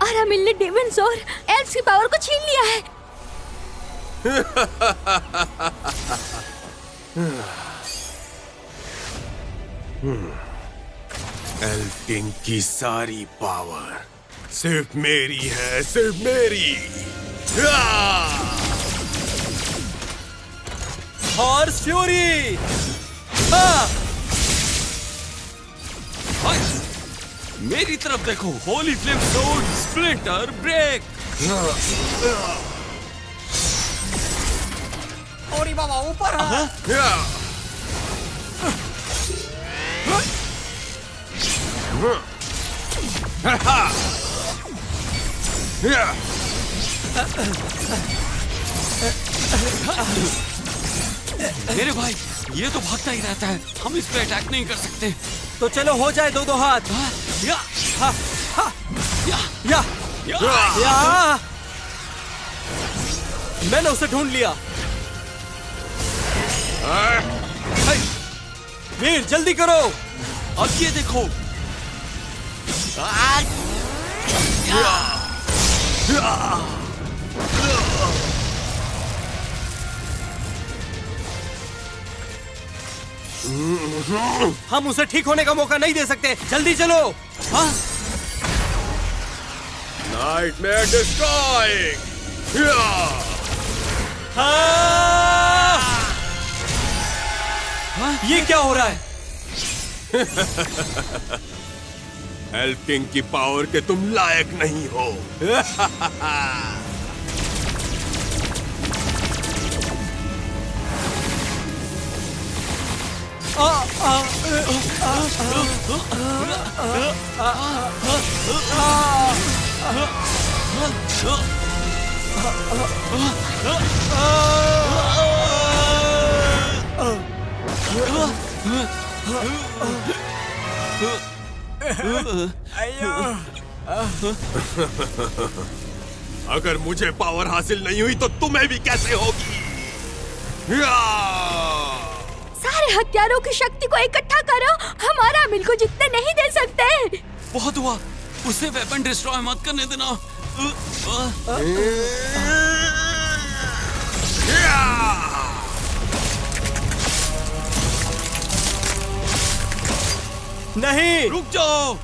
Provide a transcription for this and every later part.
आरामिल ने डेमन्स और एल्व्स की पावर को छीन लिया है। एल्फ किंग की सारी पावर सिर्फ मेरी है, सिर्फ मेरी। Horse fury! मेरी तरफ देखो। होली फ्लेम सोड स्प्लिंटर ब्रेक। ओरी बाबा ऊपर! मेरे भाई, ये तो भागता ही रहता है, हम इस पे अटैक नहीं कर सकते। तो चलो हो जाए दो दो हाथ। या हा, हा, या या, या या। मैंने उसे ढूंढ लिया। वीर जल्दी करो। अब ये देखो। हम उसे ठीक होने का मौका नहीं दे सकते, जल्दी चलो। हाँ? Nightmare destroying! ये क्या हो रहा है? एल्फ किंग की पावर के तुम लायक नहीं हो। अगर मुझे पावर हासिल नहीं हुई तो तुम्हें भी कैसे होगी? सारे हथियारों की शक्ति को इकट्ठा करो, हम आरामिल को जीतने नहीं दे सकते। बहुत हुआ, उसे वेपन डिस्ट्रॉय मत करने देना। नहीं, रुक जाओ।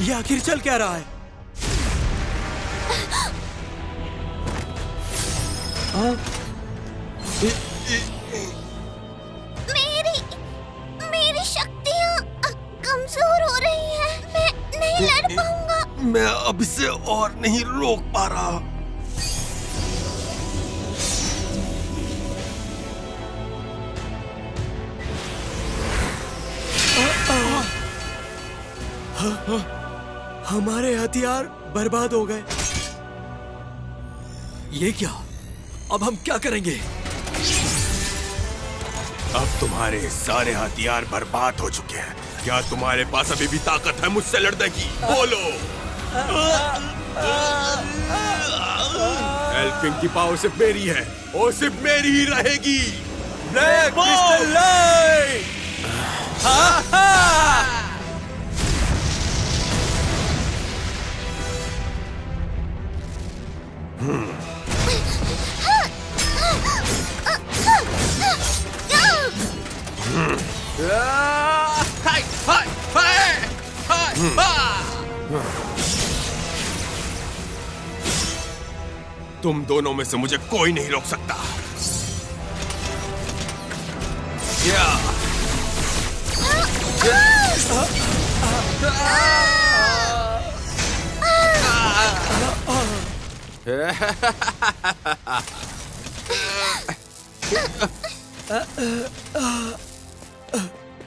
ये आखिर चल क्या रहा है? मेरी शक्तियाँ कमजोर हो रही हैं। मैं नहीं लड़ पाऊंगा। मैं अब इसे और नहीं रोक पा रहा। हमारे हथियार बर्बाद हो गए। ये क्या? अब हम क्या करेंगे? अब तुम्हारे सारे हथियार बर्बाद हो चुके हैं। क्या तुम्हारे पास अभी भी ताकत है मुझसे लड़ने की? बोलो। एल्फ किंग की पावर सिर्फ मेरी है और सिर्फ मेरी ही रहेगी। Black crystal light! तुम दोनों में से मुझे कोई नहीं रोक सकता।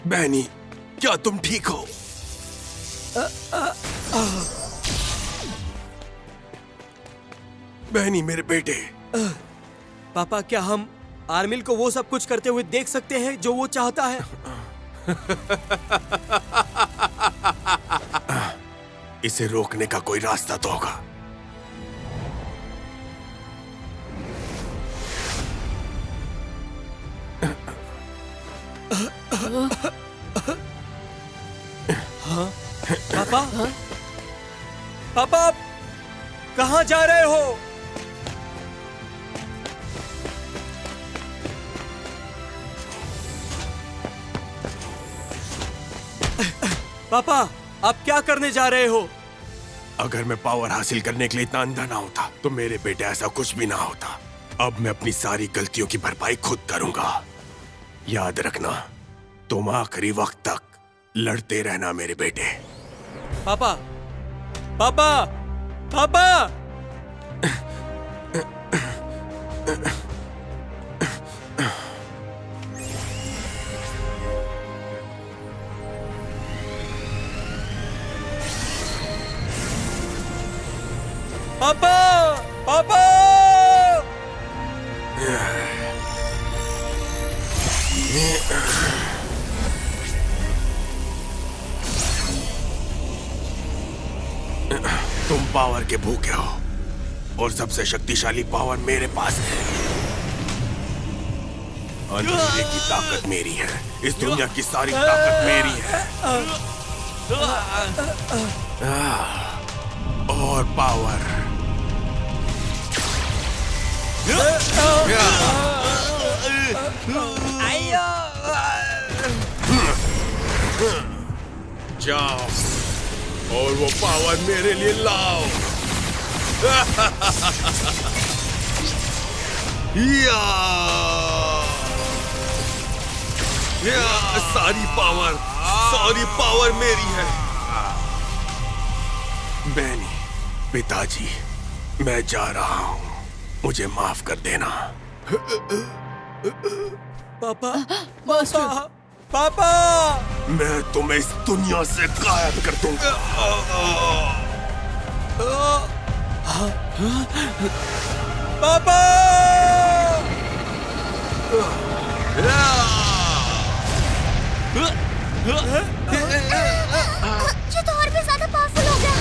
बैनी, क्या तुम ठीक हो? बैनी मेरे बेटे। पापा, क्या हम आर्मिल को वो सब कुछ करते हुए देख सकते हैं जो वो चाहता है? इसे रोकने का कोई रास्ता तो होगा। पापा आप कहाँ जा रहे हो? पापा आप क्या करने जा रहे हो? अगर मैं पावर हासिल करने के लिए इतना अंधा ना होता तो मेरे बेटे ऐसा कुछ भी ना होता। अब मैं अपनी सारी गलतियों की भरपाई खुद करूंगा। याद रखना, तुम आखिरी वक्त तक लड़ते रहना मेरे बेटे। पापा पापा पापा पापा पापा तुम पावर के भूखे हो और सबसे शक्तिशाली पावर मेरे पास है। अंधेरे की ताकत मेरी है, इस दुनिया की सारी ताकत मेरी है। और पावर जाओ और वो पावर मेरे लिए लाओ। सारी पावर मेरी है। बैनी, पिताजी, मैं जा रहा हूँ, मुझे माफ कर देना। पापा पापा पापा मैं तुम्हें इस दुनिया से गायब कर दूंगा। पापा ये तो और भी ज्यादा पावरफुल हो गया।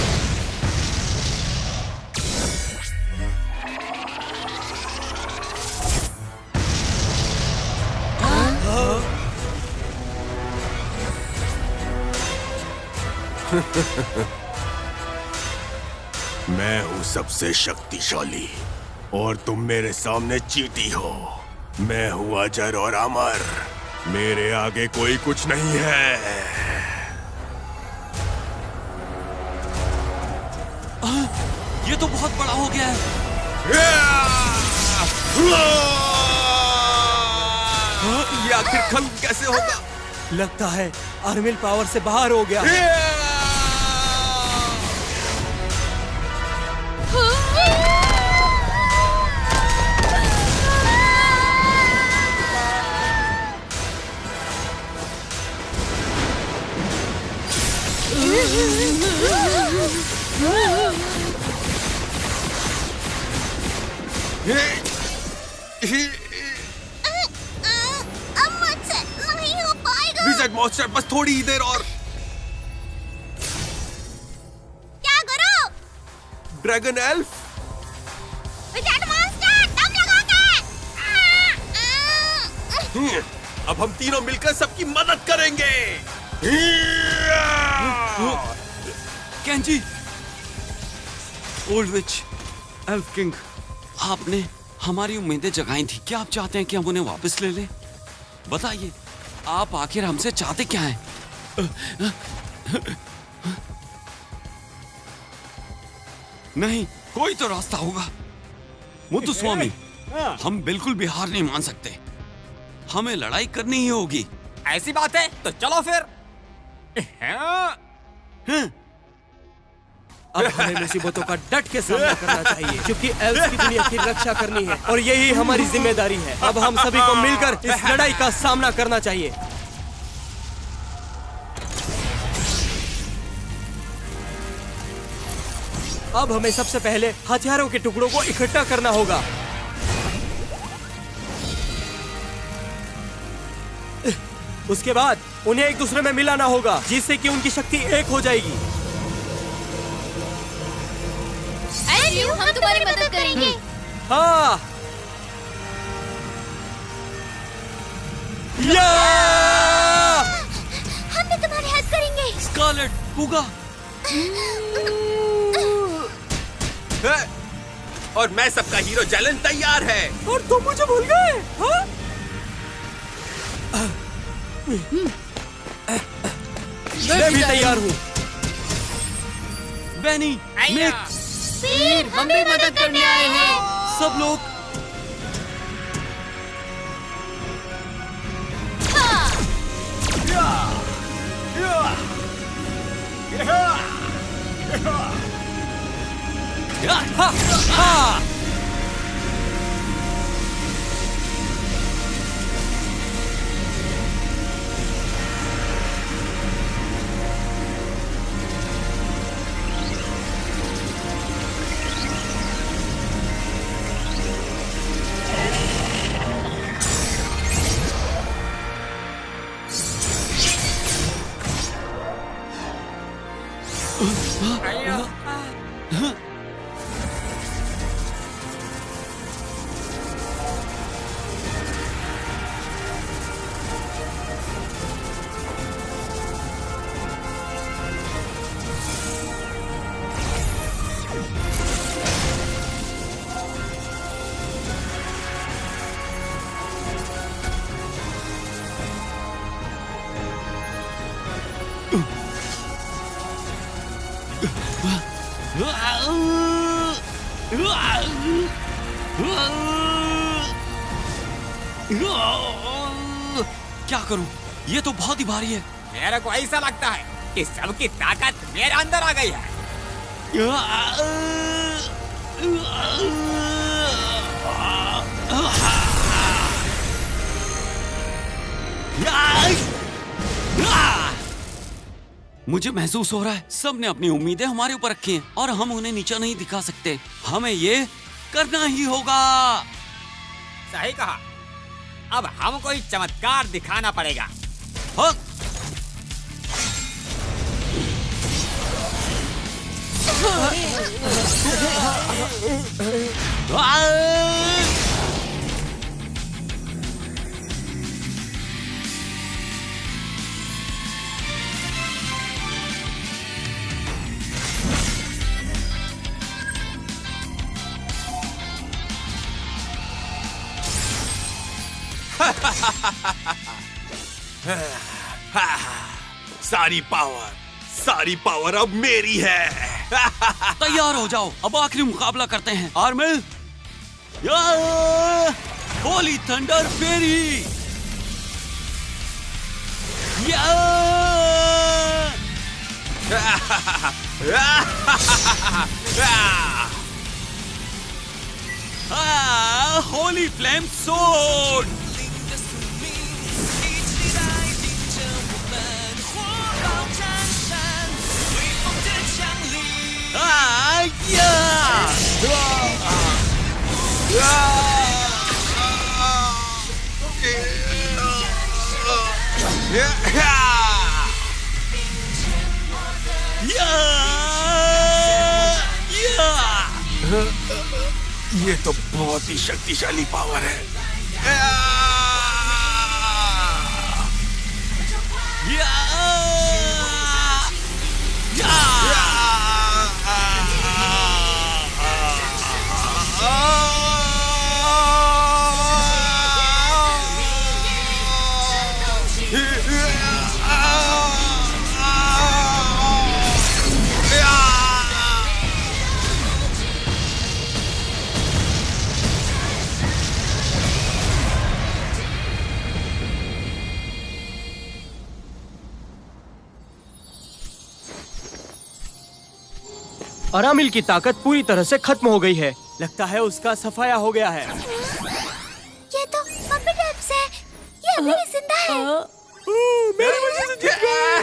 मैं हूँ सबसे शक्तिशाली और तुम मेरे सामने चींटी हो। मैं हूँ अजर और अमर, मेरे आगे कोई कुछ नहीं है। ये तो बहुत बड़ा हो गया है। ये आखिर खत्म कैसे होगा? लगता है आर्मिल पावर से बाहर हो गया। अब मुझसे नहीं हो पाएगा। विज़र्ड मॉन्स्टर, बस थोड़ी ही देर और। क्या करो? ड्रैगन एल्फ, विज़र्ड मॉन्स्टर, दम लगा के। अब हम तीनों मिलकर सबकी मदद करेंगे। कैंची, ओल्ड विच, एल्फ किंग, आपने हमारी उम्मीदें जगाई थी। क्या आप चाहते हैं कि हम उन्हें वापस ले लें? बताइए, आप आखिर हमसे चाहते क्या हैं? नहीं, कोई तो रास्ता होगा। मुत्तुस्वामी, हम बिल्कुल भी हार नहीं मान सकते। हमें लड़ाई करनी ही होगी। ऐसी बात है तो चलो फिर। अब हमें मुसीबतों का डट के सामना करना चाहिए, क्योंकि एल्फ की दुनिया की रक्षा करनी है और यही हमारी जिम्मेदारी है। अब हम सभी को मिलकर इस लड़ाई का सामना करना चाहिए। अब हमें सबसे पहले हथियारों के टुकड़ों को इकट्ठा करना होगा। उसके बाद उन्हें एक दूसरे में मिलाना होगा, जिससे कि उनकी शक्ति एक हो जाएगी। अरे ल्यू, हम तुम्हारी मदद करेंगे। हाँ, हम भी तुम्हारी हेल्प करेंगे। स्कारलेट, पूगा, और मैं सबका हीरो जलन तैयार है। और तुम मुझे भूल गए? हाँ? मैं भी तैयार हूँ। बेनी, निक, वीर, हम भी मदद करने आए हैं। सब लोग क्या करूं? ये तो बहुत ही भारी है। मेरे को ऐसा लगता है कि सबकी ताकत मेरे अंदर आ गई है। मुझे महसूस हो रहा है सबने अपनी उम्मीदें हमारे ऊपर रखी हैं और हम उन्हें नीचा नहीं दिखा सकते। हमें ये करना ही होगा। सही कहा। अब हमको कोई चमत्कार दिखाना पड़ेगा। हाँ? सारी पावर अब मेरी है। तैयार हो जाओ, अब आखिरी मुकाबला करते हैं। आर्मिल, होली थंडर फेरी। होली फ्लेम सोड। ये तो बहुत ही शक्तिशाली पावर है। अरामिल की ताकत पूरी तरह से खत्म हो गई है। लगता है उसका सफाया हो गया है। ये तो पप्पी टैप्स है। ये अभी भी जिंदा है। मेरी वजह से जीत गए।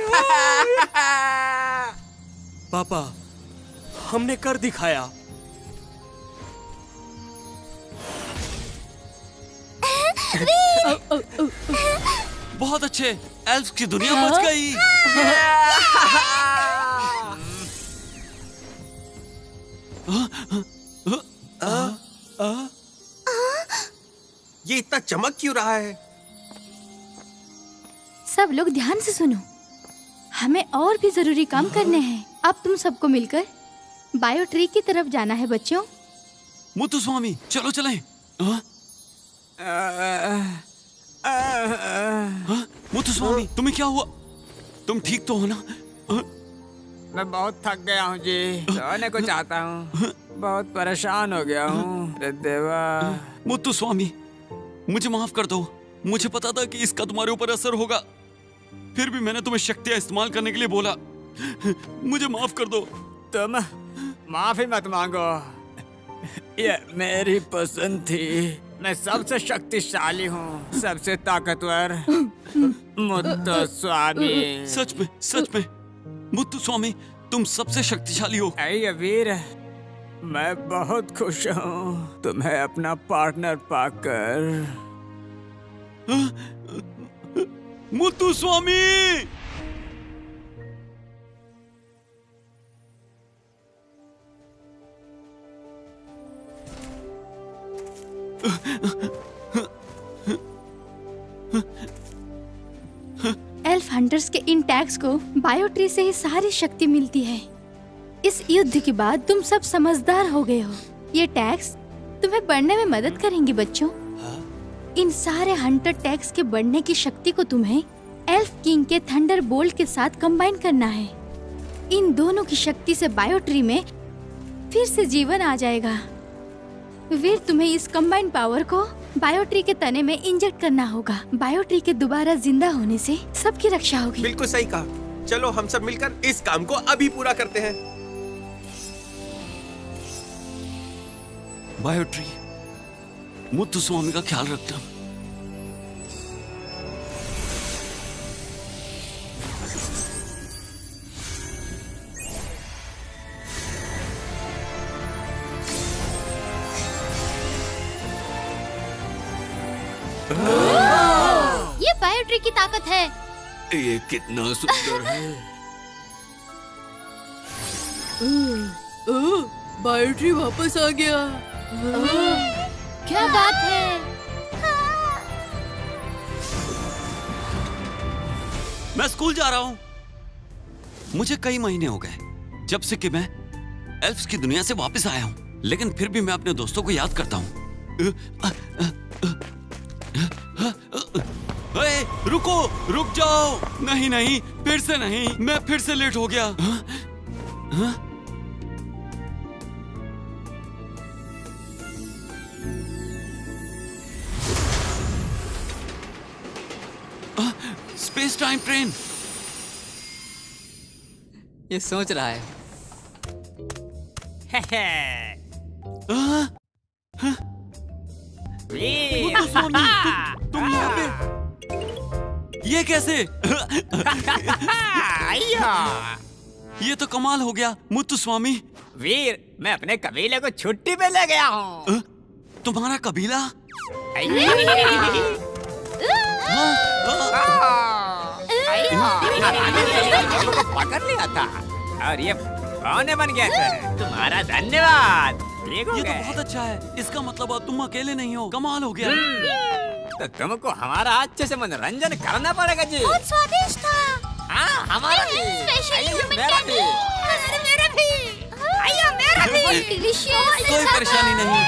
पापा, हमने कर दिखाया। बहुत अच्छे, एल्फ की दुनिया बच गई। ये इतना चमक क्यों रहा है? सब लोग ध्यान से सुनो। हमें और भी जरूरी काम करने हैं। अब तुम सबको मिलकर बायो ट्री की तरफ जाना है बच्चों। मुत्तुस्वामी चलो चलें। हाँ? हाँ? मुत्तुस्वामी तुम्हें क्या हुआ? तुम ठीक तो हो ना? हाँ? मैं बहुत थक गया हूँ जी, सोने को चाहता हूँ। बहुत परेशान हो गया हूँ रे देवा। मुत्तुस्वामी मुझे माफ कर दो। मुझे पता था कि इसका तुम्हारे ऊपर असर होगा, फिर भी मैंने तुम्हें शक्तियाँ इस्तेमाल करने के लिए बोला। मुझे माफ कर दो। तुम माफी मत मांगो, ये मेरी पसंद थी। मैं सबसे शक्तिशाली हूँ, सबसे ताकतवर मुत्तुस्वामी। सच में मुत्तुस्वामी तुम सबसे शक्तिशाली हो। अय वीर, मैं बहुत खुश हूँ तुम्हें अपना पार्टनर पाकर। मुत्तुस्वामी एल्फ हंटर्स के इन टैग्स को बायो ट्री से ही सारी शक्ति मिलती है। इस युद्ध के बाद तुम सब समझदार हो गए हो। ये टैग्स तुम्हें बढ़ने में मदद करेंगे बच्चों। इन सारे हंटर टैग्स के बढ़ने की शक्ति को तुम्हें एल्फ किंग के थंडर बोल्ट के साथ कंबाइन करना है। इन दोनों की शक्ति से बायो ट्री में फिर से जीवन आ जाएगा। वीर, तुम्हें इस कंबाइंड पावर को बायो ट्री के तने में इंजेक्ट करना होगा। बायो ट्री के दोबारा जिंदा होने से सबकी रक्षा होगी। बिल्कुल सही कहा। चलो हम सब मिलकर इस काम को अभी पूरा करते हैं। बायो ट्री मुत्तुस्वामी का ख्याल रखना। ये बायो ट्री की ताकत है। ये कितना सुंदर है। बायो ट्री वापस आ गया। क्या बात है? मैं स्कूल जा रहा हूँ। मुझे कई महीने हो गए जब से कि मैं एल्फ्स की दुनिया से वापस आया हूँ, लेकिन फिर भी मैं अपने दोस्तों को याद करता हूँ। रुको, रुक जाओ। नहीं नहीं, फिर से नहीं, मैं फिर से लेट हो गया। Space time train. ये सोच रहा है। मुत्तुस्वामी, तुम यहाँ पे? ये कैसे? ये तो कमाल हो गया मुत्तुस्वामी। वीर, मैं अपने कबीले को छुट्टी पे ले गया हूँ। तुम्हारा कबीला? पकड़ लिया था और ये बहाने बन गया था। तुम्हारा धन्यवाद। ये तो बहुत अच्छा है। इसका मतलब अब तुम अकेले नहीं हो। कमाल हो गया। तो तुमको हमारा अच्छे से मनोरंजन करना पड़ेगा जी। बहुत स्वादिष्ट था। हाँ, हमारा भी। मेरा भी। मेरा भी। मेरा भी। डिलीशियस। कोई परेशानी नहीं।